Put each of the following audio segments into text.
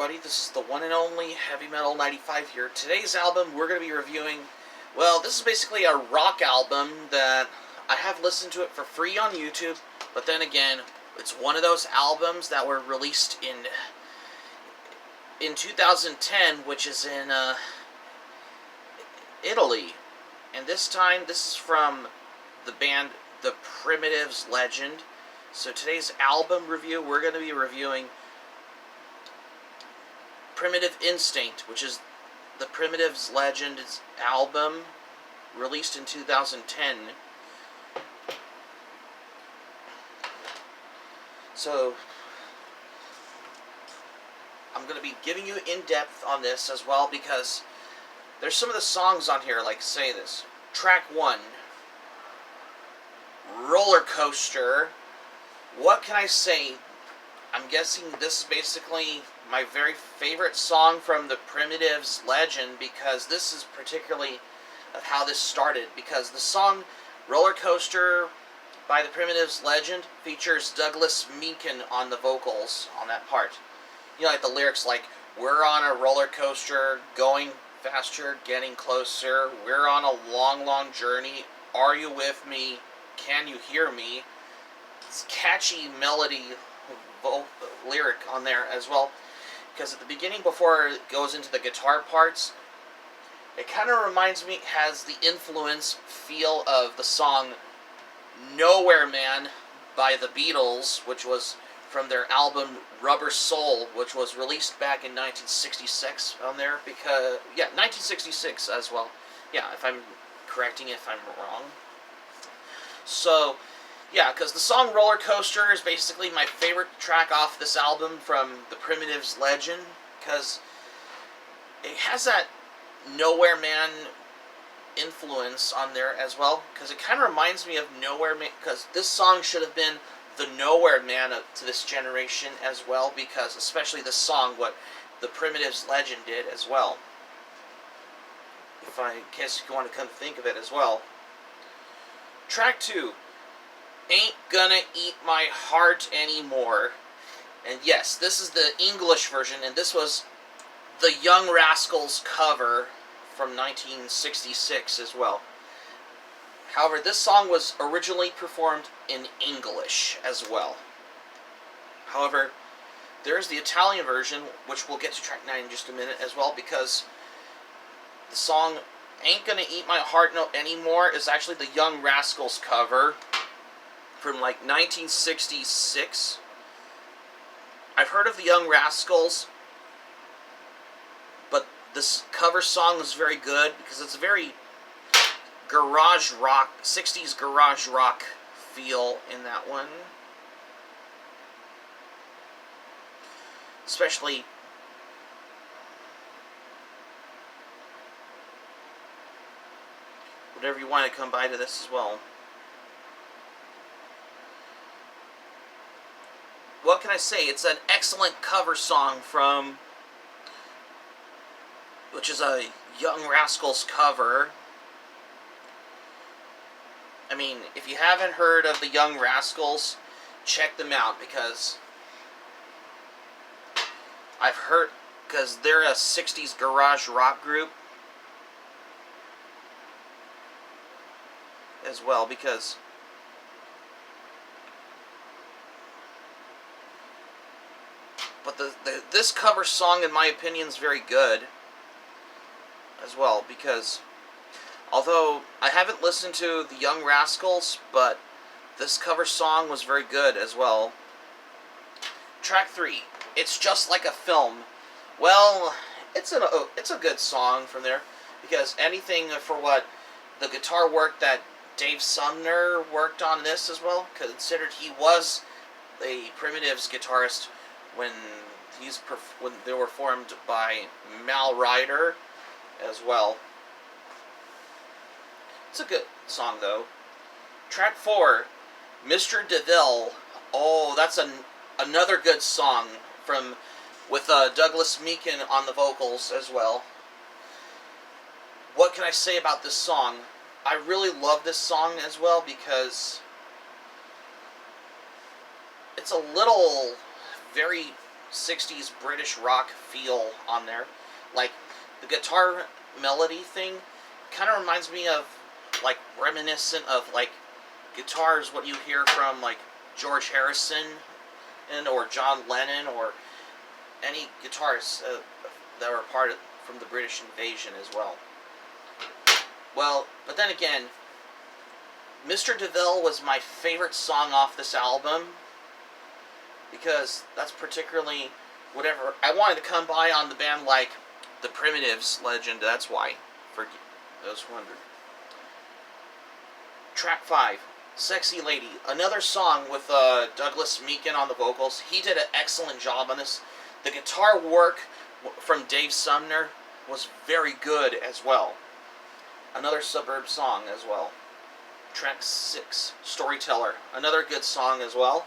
everybody, this is the one and only Heavy Metal 95 here. Today's album we're going to be reviewing, well, this is basically a rock album that I have listened to it for free on YouTube, but then again, it's one of those albums that were released in 2010, which is in Italy. And this time, this is from the band The Primitives Legend. So today's album review, we're going to be reviewing Primitive Instinct, which is the Primitives Legend's album, released in 2010. So, I'm going to be giving you in-depth on this as well, because there's some of the songs on here, like, say this. Track 1, Roller Coaster. What can I say? I'm guessing this is basically my very favorite song from the Primitives Legend, because this is particularly of how this started, because the song Roller Coaster by the Primitives Legend features Douglas Meakin on the vocals on that part. You know, like the lyrics like, "We're on a roller coaster, going faster, getting closer. We're on a long, long journey. Are you with me? Can you hear me?" It's catchy melody lyric on there as well, because at the beginning, before it goes into the guitar parts, it kind of reminds me, has the influence, feel of the song Nowhere Man by the Beatles, which was from their album Rubber Soul, which was released back in 1966 on there, because, yeah, 1966 as well. Yeah, if I'm correcting it if I'm wrong. So, yeah, because the song Roller Coaster is basically my favorite track off this album from the Primitives Legend, because it has that Nowhere Man influence on there as well, because it kind of reminds me of Nowhere Man, because this song should have been the Nowhere Man to this generation as well, because especially this song, what the Primitives Legend did as well. In case you want to come to think of it as well. Track 2, Ain't Gonna Eat My Heart Anymore. And yes, this is the English version, and this was the Young Rascals cover from 1966 as well. However, this song was originally performed in English as well. However, there's the Italian version, which we'll get to track 9 in just a minute as well, because the song Ain't Gonna Eat My Heart No Anymore is actually the Young Rascals cover from like 1966. I've heard of the Young Rascals, but this cover song is very good because it's a very garage rock, 60s garage rock feel in that one. Especially whatever you want to come by to this as well. What can I say? It's an excellent cover song from, which is a Young Rascals cover. I mean, if you haven't heard of the Young Rascals, check them out, because I've heard, because they're a 60s garage rock group as well, because this cover song, in my opinion, is very good as well, because although I haven't listened to the Young Rascals, but this cover song was very good as well. Track 3, It's Just Like a Film. Well, it's a good song from there, because anything for what the guitar work that Dave Sumner worked on this as well, considered he was a Primitives guitarist when they were formed by Mal Ryder as well. It's a good song though. Track 4, Mr. DeVille. Oh, that's another good song with Douglas Meakin on the vocals as well. What can I say about this song? I really love this song as well, because it's a little very '60s British rock feel on there. Like, the guitar melody thing kind of reminds me of, like, reminiscent of, like, guitars, what you hear from, like, George Harrison or John Lennon or any guitarists that were part of from the British invasion as well. Well, but then again, Mr. DeVille was my favorite song off this album because that's particularly whatever I wanted to come by on the band like the Primitives legend. That's why, for those who wondered. Track 5, Sexy Lady, another song with Douglas Meakin on the vocals. He did an excellent job on this. The guitar work from Dave Sumner was very good as well. Another suburb song as well. Track 6, Storyteller, another good song as well,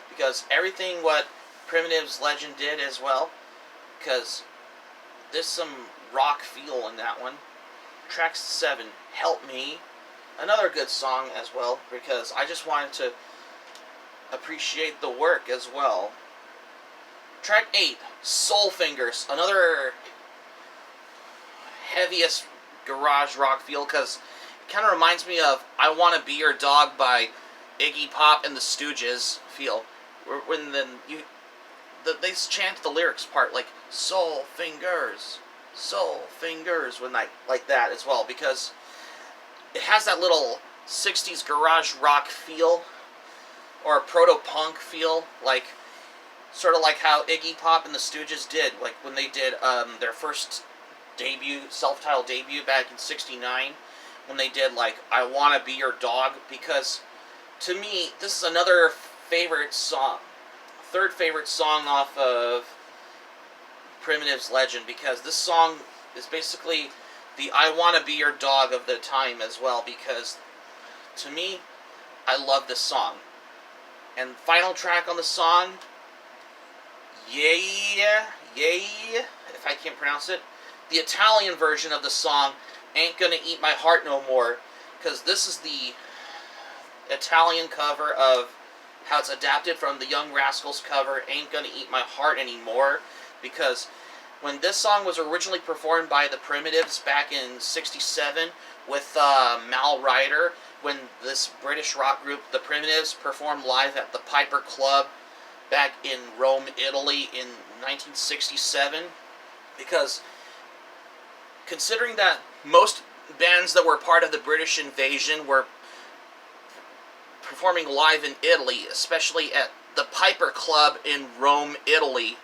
because everything what Primitives Legend did as well, because there's some rock feel in that one. Track 7, Help Me, another good song as well, because I just wanted to appreciate the work as well. Track 8, Soul Fingers, another heaviest garage rock feel, because it kind of reminds me of I Wanna Be Your Dog by Iggy Pop and the Stooges feel. When then they chant the lyrics part like soul fingers, when like that as well, because it has that little 60s garage rock feel or proto-punk feel, like sort of like how Iggy Pop and the Stooges did, like when they did their first debut, self-titled debut back in '69, when they did like I Wanna Be Your Dog, because to me this is another favorite song, third favorite song off of Primitives Legend, because this song is basically the I Wanna Be Your Dog of the time as well, because to me I love this song. And final track on the song, yeah, if I can't pronounce it, the Italian version of the song, Ain't Gonna Eat My Heart No More, because this is the Italian cover of how it's adapted from the Young Rascals cover, Ain't Gonna Eat My Heart Anymore, because when this song was originally performed by the Primitives back in '67 with Mal Ryder, when this British rock group, the Primitives, performed live at the Piper Club back in Rome, Italy in 1967, because considering that most bands that were part of the British invasion were performing live in Italy, especially at the Piper Club in Rome, Italy,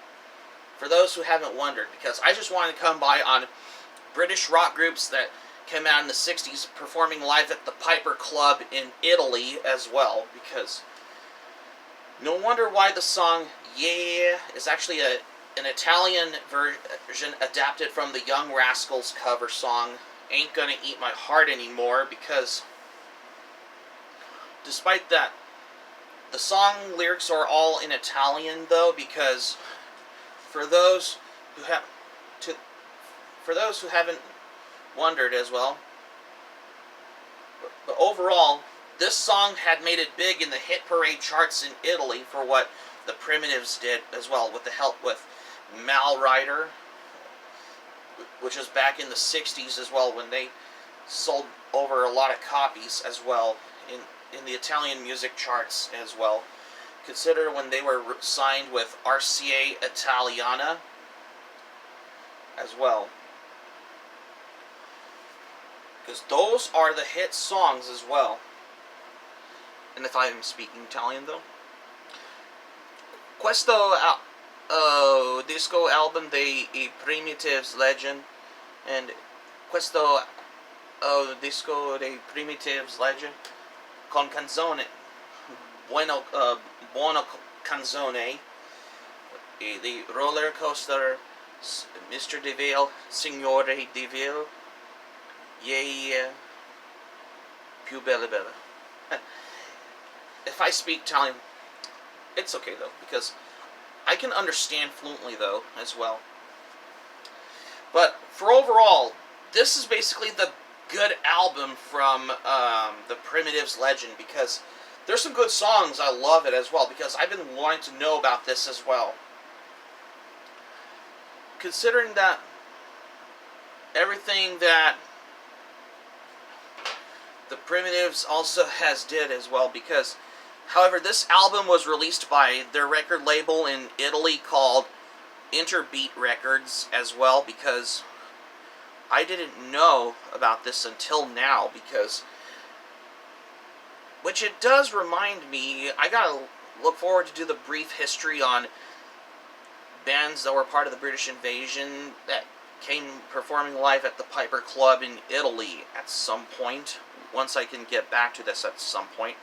for those who haven't wondered, because I just wanted to come by on British rock groups that came out in the '60s performing live at the Piper Club in Italy as well, because no wonder why the song Yeah is actually an Italian version adapted from the Young Rascals cover song, Ain't Gonna Eat My Heart Anymore, because despite that, the song lyrics are all in Italian though, because for those who haven't wondered as well, but overall, this song had made it big in the hit parade charts in Italy for what the Primitives did as well, with the help with Mal Ryder, which was back in the '60s as well, when they sold over a lot of copies as well in the Italian music charts as well. Consider when they were signed with RCA Italiana as well, because those are the hit songs as well. And if I'm speaking Italian though, questo disco album dei Primitives Legend, and questo disco dei Primitives Legend con canzone buona canzone, the roller coaster, Mr. DeVille, Signore DeVille, yeah, più bella bella. If I speak Italian, it's okay though, because I can understand fluently though as well. But for overall, this is basically the good album from the Primitives Legend, because there's some good songs. I love it as well, because I've been wanting to know about this as well. considering that everything that the Primitives also has did as well, because, however, this album was released by their record label in Italy called Interbeat Records as well, because I didn't know about this until now, because, which it does remind me, I gotta look forward to do the brief history on bands that were part of the British invasion that came performing live at the Piper Club in Italy at some point, once I can get back to this at some point.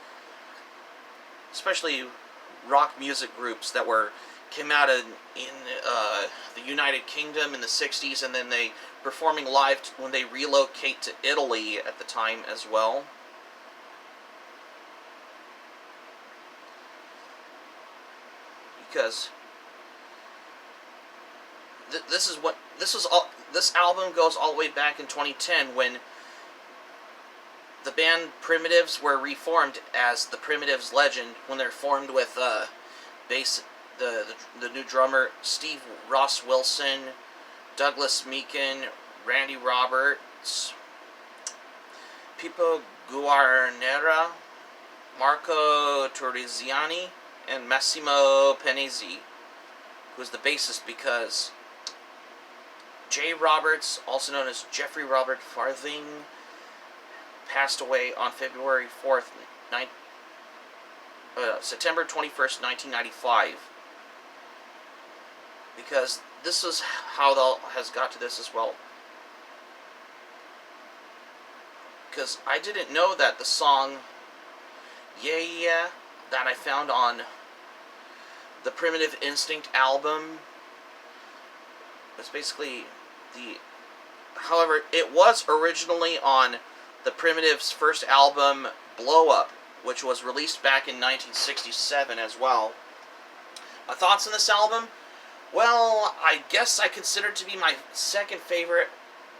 Especially rock music groups that came out in the United Kingdom in the 60s, and then they performing live when they relocate to Italy at the time as well. Because this album goes all the way back in 2010, when the band Primitives were reformed as the Primitives Legend, when they're formed with the new drummer Steve Ross Wilson, Douglas Meakin, Randy Roberts, Pippo Guarnera, Marco Torriziani, and Massimo Penisi, who was the bassist, because Jay Roberts, also known as Jeffrey Robert Farthing, passed away on February 4th, September 21st, 1995. Because this is how it has got to this as well. Because I didn't know that the song Yeah Yeah that I found on the Primitive Instinct album was basically however, it was originally on the Primitives' first album, Blow Up, which was released back in 1967 as well. My thoughts on this album? Well, I guess I consider it to be my second favorite,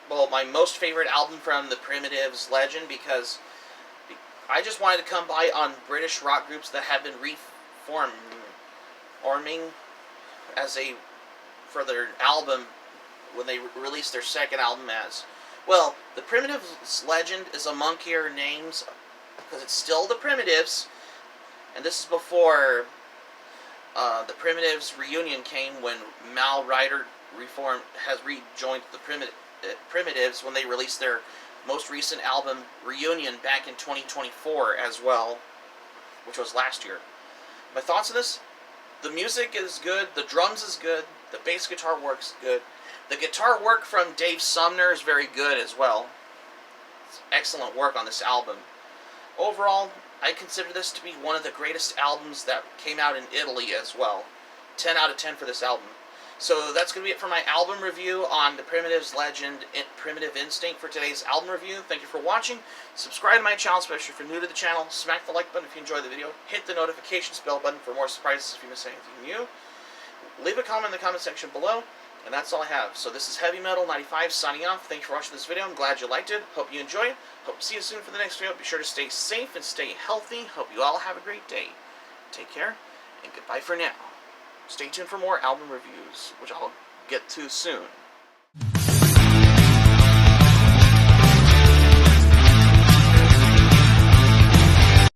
well, my most favorite album from the Primitives Legend, because I just wanted to come by on British rock groups that had been reforming for their album when they released their second album as. Well, the Primitives Legend is amonkier names because it's still the Primitives, and this is before the Primitives reunion came, when Mal Ryder has rejoined the Primitives when they released their most recent album, Reunion, back in 2024 as well, which was last year. My thoughts on this? The music is good, the drums is good, the bass guitar work's good. The guitar work from Dave Sumner is very good as well. It's excellent work on this album. Overall, I consider this to be one of the greatest albums that came out in Italy as well. 10 out of 10 for this album. So that's going to be it for my album review on the Primitives Legend, Primitive Instinct for today's album review. Thank you for watching. Subscribe to my channel, especially if you're new to the channel. Smack the like button if you enjoyed the video. Hit the notifications bell button for more surprises if you miss anything new. Leave a comment in the comment section below. And that's all I have. So this is Heavy Metal 95 signing off. Thanks for watching this video. I'm glad you liked it. Hope you enjoyed it. Hope to see you soon for the next video. Be sure to stay safe and stay healthy. Hope you all have a great day. Take care, and goodbye for now. Stay tuned for more album reviews, which I'll get to soon.